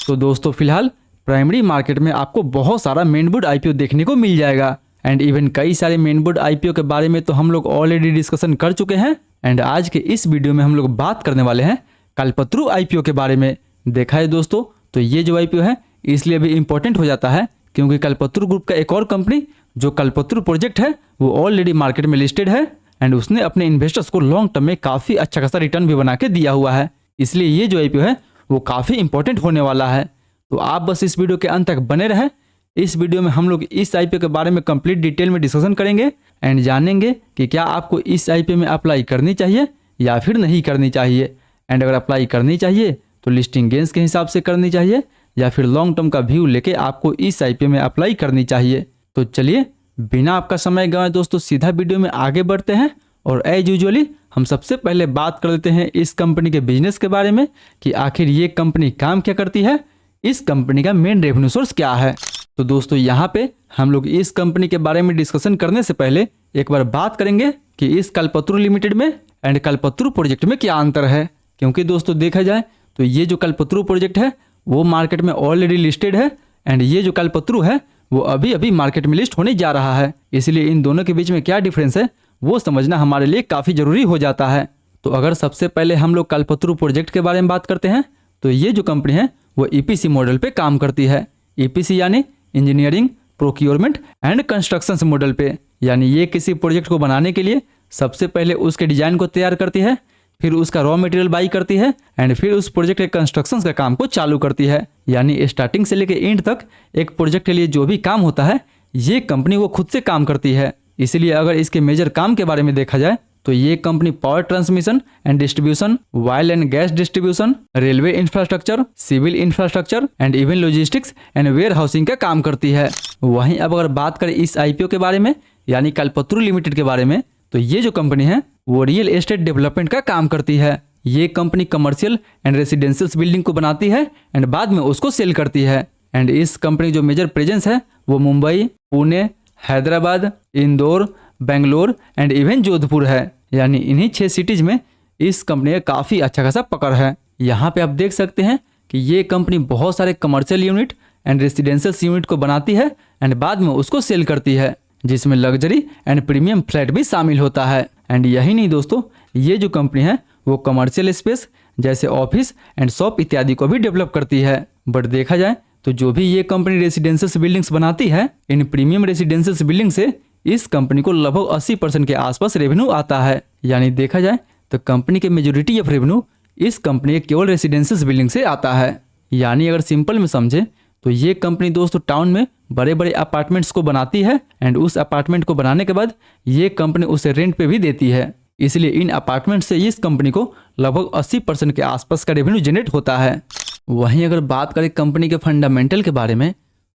तो दोस्तों फिलहाल प्राइमरी मार्केट में आपको बहुत सारा मेन बोर्ड आईपीओ देखने को मिल जाएगा एंड इवन कई सारे मेन बोर्ड आईपीओ के बारे में तो हम लोग ऑलरेडी डिस्कशन कर चुके हैं एंड आज के इस वीडियो में हम लोग बात करने वाले हैं कल्पतरू आईपीओ के बारे में। देखा है दोस्तों, तो ये जो आईपीओ है इसलिए भी इम्पोर्टेंट हो जाता है क्योंकि कल्पतरू ग्रुप का एक और कंपनी जो कल्पतरू प्रोजेक्ट है वो ऑलरेडी मार्केट में लिस्टेड है एंड उसने अपने इन्वेस्टर्स को लॉन्ग टर्म में काफ़ी अच्छा खासा रिटर्न भी बना के दिया हुआ है। इसलिए ये जो आईपीओ है वो काफ़ी इंपॉर्टेंट होने वाला है। तो आप बस इस वीडियो के अंत तक बने रहें। इस वीडियो में हम लोग इस आईपीओ के बारे में कंप्लीट डिटेल में डिस्कशन करेंगे एंड जानेंगे कि क्या आपको इस आईपीओ में अप्लाई करनी चाहिए या फिर नहीं करनी चाहिए एंड अगर अप्लाई करनी चाहिए तो लिस्टिंग गेंस के हिसाब से करनी चाहिए या फिर लॉन्ग टर्म का व्यू लेके आपको इस आईपीओ में अप्लाई करनी चाहिए। तो चलिए बिना आपका समय गंवाए दोस्तों सीधा वीडियो में आगे बढ़ते हैं और एज यूजुअली हम सबसे पहले बात कर लेते हैं इस कंपनी के बिजनेस के बारे में कि आखिर ये कंपनी काम क्या करती है, इस कंपनी का मेन रेवेन्यू सोर्स क्या है। तो दोस्तों यहाँ पे हम लोग इस कंपनी के बारे में डिस्कशन करने से पहले एक बार बात करेंगे कि इस कल्पतरू लिमिटेड में एंड कल्पतरू प्रोजेक्ट में क्या अंतर है। क्योंकि दोस्तों देखा जाए तो ये जो कल्पतरू प्रोजेक्ट है वो मार्केट में ऑलरेडी लिस्टेड है एंड ये जो कल्पतरू है वो अभी अभी मार्केट में लिस्ट होने जा रहा है। इसलिए इन दोनों के बीच में क्या डिफरेंस है वो समझना हमारे लिए काफ़ी ज़रूरी हो जाता है। तो अगर सबसे पहले हम लोग कल्पतरू प्रोजेक्ट के बारे में बात करते हैं तो ये जो कंपनी है वो ईपीसी मॉडल पे काम करती है। ईपीसी यानी engineering, procurement and construction model पे, यानी ये किसी प्रोजेक्ट को बनाने के लिए सबसे पहले उसके डिजाइन को तैयार करती है, फिर उसका रॉ मटेरियल बाई करती है एंड फिर उस प्रोजेक्ट के कंस्ट्रक्शन का काम को चालू करती है। यानी स्टार्टिंग से लेकर एंड तक एक प्रोजेक्ट के लिए जो भी काम होता है ये कंपनी वो खुद से काम करती है। इसलिए अगर इसके मेजर काम के बारे में देखा जाए तो ये company power transmission and distribution, oil and gas distribution, railway infrastructure, civil infrastructure and even logistics and warehousing का काम करती है। वहीं अब अगर बात करें इस आईपीओ के बारे में यानी कल्पतरू लिमिटेड के बारे में तो ये जो कंपनी है वो रियल एस्टेट डेवलपमेंट का काम करती है। ये company commercial and residential building को बनाती है एंड बाद में उसको सेल करती है एंड इस कंपनी जो मेजर प्रेजेंस है वो मुंबई, पुणे, हैदराबाद, इंदौर, बेंगलोर एंड इवन जोधपुर है। यानी इन्हीं 6 सिटीज में इस कंपनी का काफ़ी अच्छा खासा पकड़ है। यहाँ पे आप देख सकते हैं कि ये कंपनी बहुत सारे commercial unit and residential unit को बनाती है एंड बाद में उसको सेल करती है जिसमें लग्जरी एंड प्रीमियम फ्लैट भी शामिल होता है। एंड यही नहीं दोस्तों, ये जो कंपनी है वो कमर्शियल स्पेस जैसे ऑफिस एंड शॉप इत्यादि को भी डेवलप करती है। बट देखा जाए तो जो भी ये कंपनी रेसिडेंशियल बिल्डिंग्स बनाती है इन प्रीमियम रेसिडेंशियल बिल्डिंग से इस कंपनी को लगभग 80% के आसपास रेवेन्यू आता है। यानी देखा जाए तो कंपनी के मेजोरिटी ऑफ रेवेन्यू इस कंपनी के केवल रेसिडेंशियल बिल्डिंग से आता है। यानी अगर सिंपल में समझे तो ये कंपनी दोस्तों टाउन में बड़े बड़े अपार्टमेंट्स को बनाती है एंड उस अपार्टमेंट को बनाने के बाद ये कंपनी उसे रेंट पे भी देती है। इसलिए इन अपार्टमेंट से इस कंपनी को लगभग 80% के आसपास का रेवेन्यू जनरेट होता है। वहीं अगर बात करें कंपनी के फंडामेंटल के बारे में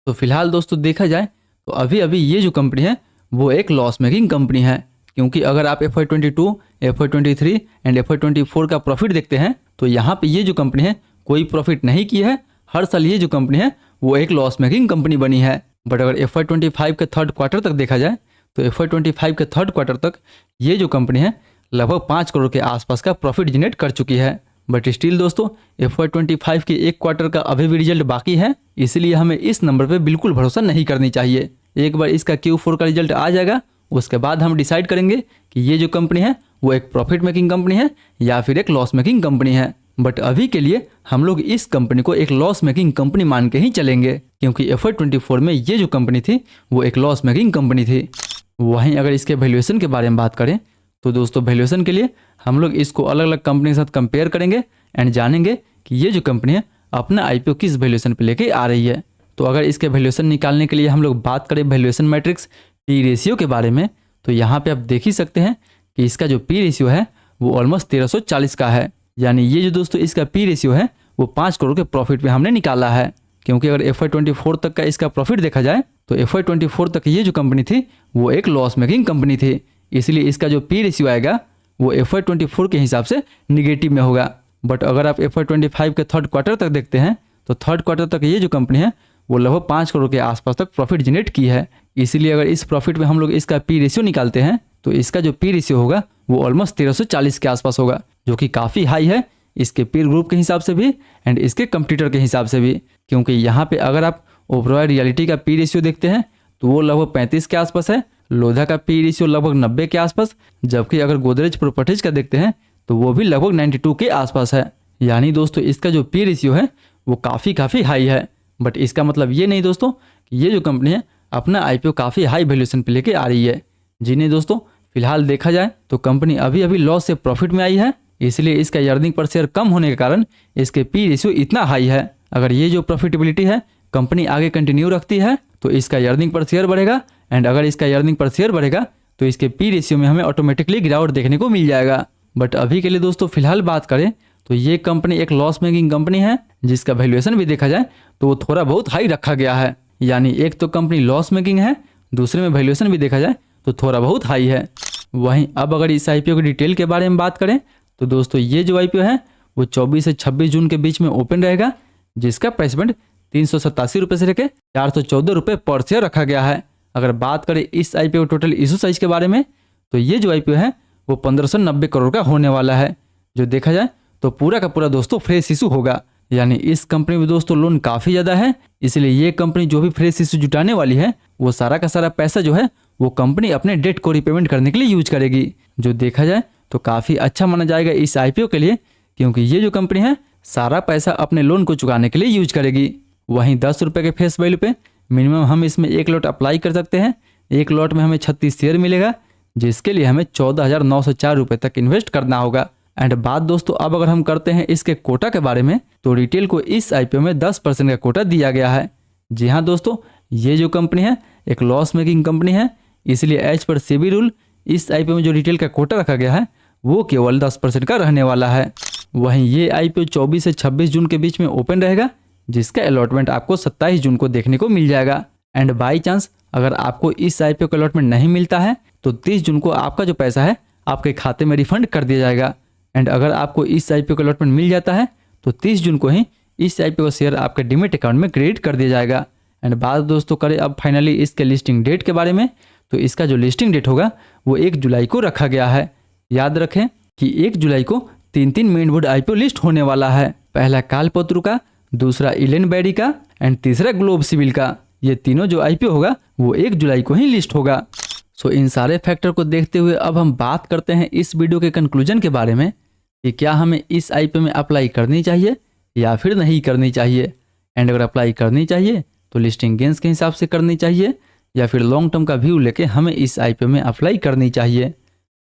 तो फिलहाल दोस्तों देखा जाए तो अभी अभी ये जो कंपनी है वो एक लॉस मेकिंग कंपनी है। क्योंकि अगर आप FY22, FY23 एंड FY24 का प्रॉफिट देखते हैं तो यहाँ पे ये जो कंपनी है कोई प्रॉफिट नहीं की है। हर साल ये जो कंपनी है वो एक लॉस मेकिंग कंपनी बनी है। बट अगर FY25 के थर्ड क्वार्टर तक देखा जाए तो FY25 के थर्ड क्वार्टर तक ये जो कंपनी है लगभग 5 करोड़ के आसपास का प्रॉफिट जनरेट कर चुकी है। बट स्टिल दोस्तों FY25 के एक क्वार्टर का अभी भी रिजल्ट बाकी है, इसलिए हमें इस नंबर पे बिल्कुल भरोसा नहीं करनी चाहिए। एक बार इसका Q4 का रिजल्ट आ जाएगा उसके बाद हम डिसाइड करेंगे कि ये जो कंपनी है वो एक प्रॉफिट मेकिंग कंपनी है या फिर एक लॉस मेकिंग कंपनी है। बट अभी के लिए हम लोग इस कंपनी को एक लॉस मेकिंग कंपनी मान के ही चलेंगे क्योंकि FY24 में ये जो कंपनी थी वो एक लॉस मेकिंग कंपनी थी। वहीं अगर इसके वैल्यूएशन के बारे में बात करें तो दोस्तों वैल्यूएशन के लिए हम लोग इसको अलग अलग कंपनी के साथ कंपेयर करेंगे एंड जानेंगे कि ये जो कंपनी है अपना आईपीओ किस वैल्यूएशन पे लेके आ रही है। तो अगर इसके वैल्यूएशन निकालने के लिए हम लोग बात करें वैल्यूएशन मैट्रिक्स पी रेशियो के बारे में तो यहाँ पे आप देख ही सकते हैं कि इसका जो पी रेशियो है वो ऑलमोस्ट 1340 का है। यानी ये जो दोस्तों इसका पी रेशियो है वो 5 करोड़ के प्रॉफिट पे हमने निकाला है। क्योंकि अगर FY24 तक का इसका प्रॉफिट देखा जाए तो FY24 तक ये जो कंपनी थी वो एक लॉस मेकिंग कंपनी थी। इसलिए इसका जो पी रेशियो आएगा वो FY24 के हिसाब से निगेटिव में होगा। बट अगर आप FY25 के थर्ड क्वार्टर तक देखते हैं तो थर्ड क्वार्टर तक ये जो कंपनी है वो लगभग 5 करोड़ के आसपास तक प्रॉफिट जनरेट की है। इसीलिए अगर इस प्रॉफिट में हम लोग इसका पी रेशियो निकालते हैं तो इसका जो पी रेशियो होगा वो ऑलमोस्ट 1340 के आसपास होगा, जो कि काफ़ी हाई है। इसके पीर ग्रुप के हिसाब से भी एंड इसके कंपटीटर के हिसाब से भी। क्योंकि यहाँ पे अगर आप ओबरॉय रियलिटी का पी रेशियो देखते हैं तो वो लगभग 35 के आसपास है, लोधा का पी रेशियो लगभग 90 के आसपास, जबकि अगर गोदरेज प्रॉपर्टीज का देखते हैं तो वो भी लगभग 92 के आसपास है। यानी दोस्तों इसका जो पी रेशियो है वो काफ़ी हाई है। बट इसका मतलब ये नहीं दोस्तों कि ये जो कंपनी है अपना आईपीओ काफ़ी हाई वैल्यूएशन पे लेके आ रही है। जिन्हें दोस्तों फिलहाल देखा जाए तो कंपनी अभी लॉस से प्रॉफिट में आई है, इसलिए इसका अर्निंग पर शेयर कम होने के कारण इसके पी रेशियो इतना हाई है। अगर ये जो प्रॉफिटेबिलिटी है कंपनी आगे कंटिन्यू रखती है तो इसका अर्निंग पर शेयर बढ़ेगा, एंड अगर इसका अर्निंग पर शेयर बढ़ेगा तो इसके पी रेशियो में हमें ऑटोमेटिकली गिरावट देखने को मिल जाएगा। बट अभी के लिए दोस्तों फिलहाल बात करें तो ये कंपनी एक लॉस मेकिंग कंपनी है, जिसका वैल्यूएशन भी देखा जाए तो वो थोड़ा बहुत हाई रखा गया है। यानी एक तो कंपनी लॉस मेकिंग है, दूसरे में वैल्यूएशन भी देखा जाए तो थोड़ा बहुत हाई है। वहीं अब अगर इस आईपीओ की डिटेल के बारे में बात करें तो दोस्तों ये जो आईपीओ है वो 24 से 26 जून के बीच में ओपन रहेगा, जिसका प्राइसमेंट 387 रुपये से लेकर 414 रुपये पर शेयर रखा गया है। अगर बात करें इस आईपीओ टोटल इशू साइज के बारे में तो ये जो आईपीओ है वो 1590 करोड़ का होने वाला है, जो देखा जाए तो पूरा का पूरा दोस्तों फ्रेश इशू होगा। यानी इस कंपनी में दोस्तों लोन काफ़ी ज़्यादा है, इसलिए ये कंपनी जो भी फ्रेश इशू जुटाने वाली है वो सारा का सारा पैसा जो है वो कंपनी अपने डेट को रिपेमेंट करने के लिए यूज करेगी, जो देखा जाए तो काफ़ी अच्छा माना जाएगा इस आईपीओ के लिए, क्योंकि ये जो कंपनी है सारा पैसा अपने लोन को चुकाने के लिए यूज करेगी। वहीं 10 रुपये के फेस वैल्यू पे मिनिमम हम इसमें एक लॉट अप्लाई कर सकते हैं। एक लॉट में हमें 36 शेयर मिलेगा, जिसके लिए हमें 14,904 रुपये तक इन्वेस्ट करना होगा। एंड बात दोस्तों अब अगर हम करते हैं इसके कोटा के बारे में तो रिटेल को इस आईपीओ में 10% का कोटा दिया गया है। जी हाँ दोस्तों, ये जो कंपनी है एक लॉस मेकिंग कंपनी है, इसलिए एज पर सेबी रूल इस आईपीओ में जो रिटेल का कोटा रखा गया है वो केवल 10% का रहने वाला है। वहीं ये आईपीओ 24 से 26 जून के बीच में ओपन रहेगा, जिसका अलॉटमेंट आपको 27 जून को देखने को मिल जाएगा। एंड बाई चांस अगर आपको इस आईपीओ का अलॉटमेंट नहीं मिलता है तो 30 जून को आपका जो पैसा है आपके खाते में रिफंड कर दिया जाएगा। एंड अगर आपको इस आईपीओ का अलॉटमेंट मिल जाता है तो 30 जून को ही इस आईपीओ का शेयर आपके डीमेट अकाउंट में क्रेडिट कर दिया जाएगा। एंड बात दोस्तों करें अब फाइनली इसके लिस्टिंग डेट के बारे में तो इसका जो लिस्टिंग डेट होगा वो 1 जुलाई को रखा गया है। याद रखें कि 1 जुलाई को 3 मेनवुड आईपीओ लिस्ट होने वाला है। पहला कालपत्रु का, दूसरा इलेन बैरी का एंड तीसरा ग्लोब सिविल का। ये तीनों जो आईपीओ होगा वो 1 जुलाई को ही लिस्ट होगा। सो इन सारे फैक्टर को देखते हुए अब हम बात करते हैं इस वीडियो के कंक्लूजन के बारे में कि क्या हमें इस आईपीओ में अप्लाई करनी चाहिए या फिर नहीं करनी चाहिए। एंड अगर अप्लाई करनी चाहिए तो लिस्टिंग गेंस के हिसाब से करनी चाहिए या फिर लॉन्ग टर्म का व्यू लेके हमें इस आईपीओ में अप्लाई करनी चाहिए।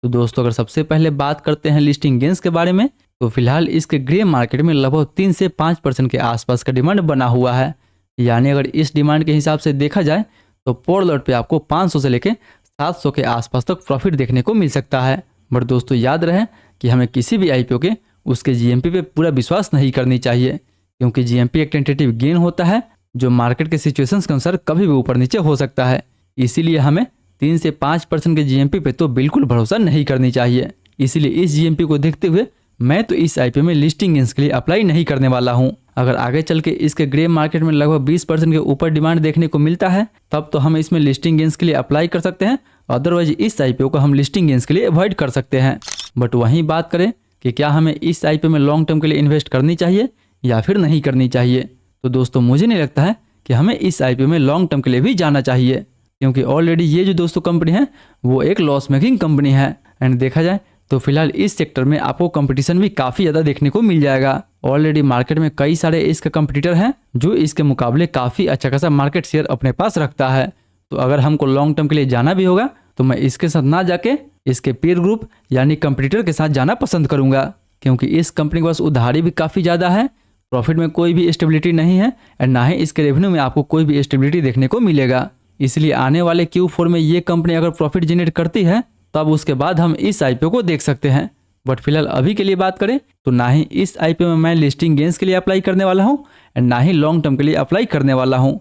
तो दोस्तों अगर सबसे पहले बात करते हैं लिस्टिंग गेंस के बारे में तो फिलहाल इसके ग्रे मार्केट में लगभग 3 से 5% के आसपास का डिमांड बना हुआ है। यानी अगर इस डिमांड के हिसाब से देखा जाए तो पर लॉट पे आपको 500 से लेके 700 के आसपास तक प्रॉफिट देखने को मिल सकता है। बट दोस्तों याद रहे कि हमें किसी भी आईपीओ के उसके जीएमपी पे पूरा विश्वास नहीं करनी चाहिए, क्योंकि जीएमपी एक टेंटेटिव गेन होता है जो मार्केट के सिचुएशंस के अनुसार कभी भी ऊपर नीचे हो सकता है। इसीलिए हमें 3 से 5% के जीएमपी पे तो बिल्कुल भरोसा नहीं करनी चाहिए। इसीलिए इस जीएमपी को देखते हुए मैं तो इस आईपीओ में लिस्टिंग गेंस के लिए अप्लाई नहीं करने वाला हूं। अगर आगे चल के इसके ग्रे मार्केट में लगभग 20% के ऊपर डिमांड देखने को मिलता है तब तो हम इसमें लिस्टिंग गेंस के लिए अप्लाई कर सकते हैं, अदरवाइज इस आईपीओ को हम लिस्टिंग गेंस के लिए अवॉइड कर सकते हैं। बट वहीं बात करें कि क्या हमें इस आईपीओ में लॉन्ग टर्म के लिए इन्वेस्ट करनी चाहिए या फिर नहीं करनी चाहिए, तो दोस्तों मुझे नहीं लगता है कि हमें इस आईपीओ में लॉन्ग टर्म के लिए भी जाना चाहिए, क्योंकि ऑलरेडी ये जो दोस्तों कंपनी है वो एक लॉस मेकिंग कंपनी है। एंड देखा जाए तो फिलहाल इस सेक्टर में आपको कंपटीशन भी काफ़ी ज़्यादा देखने को मिल जाएगा। ऑलरेडी मार्केट में कई सारे इसके कंपटीटर हैं जो इसके मुकाबले काफ़ी अच्छा खासा मार्केट शेयर अपने पास रखता है। तो अगर हमको लॉन्ग टर्म के लिए जाना भी होगा तो मैं इसके साथ ना जाके इसके पीयर ग्रुप यानी कंपटीटर के साथ जाना पसंद करूंगा, क्योंकि इस कंपनी के पास उधारी भी काफ़ी ज़्यादा है, प्रॉफिट में कोई भी स्टेबिलिटी नहीं है एंड ना ही इसके रेवेन्यू में आपको कोई भी स्टेबिलिटी देखने को मिलेगा। इसलिए आने वाले Q4 में ये कंपनी अगर प्रॉफिट जनरेट करती है तब उसके बाद हम इस आईपीओ को देख सकते हैं। बट फिलहाल अभी के लिए बात करें तो ना ही इस आईपीओ में मैं लिस्टिंग गेंस के लिए अप्लाई करने वाला हूं एंड ना ही लॉन्ग टर्म के लिए अप्लाई करने वाला हूं।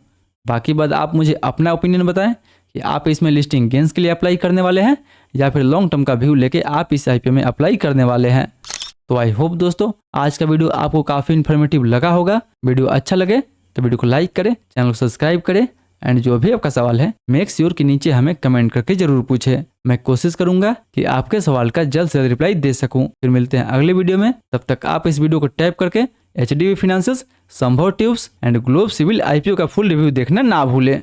बाकी बात आप मुझे अपना ओपिनियन बताएं कि आप इसमें लिस्टिंग गेंस के लिए अप्लाई करने वाले हैं या फिर लॉन्ग टर्म का व्यू लेके आप इस आईपीओ में अप्लाई करने वाले हैं। तो आई होप दोस्तों आज का वीडियो आपको काफ़ी इन्फॉर्मेटिव लगा होगा। वीडियो अच्छा लगे तो वीडियो को लाइक करें, चैनल को सब्सक्राइब करें एंड जो भी आपका सवाल है मेक श्योर कि नीचे हमें कमेंट करके जरूर पूछे। मैं कोशिश करूंगा कि आपके सवाल का जल्द से जल्द रिप्लाई दे सकूं। फिर मिलते हैं अगले वीडियो में, तब तक आप इस वीडियो को टैप करके HDB financial, Sambhv tubes and globe civil IPO का फुल रिव्यू देखना ना भूलें।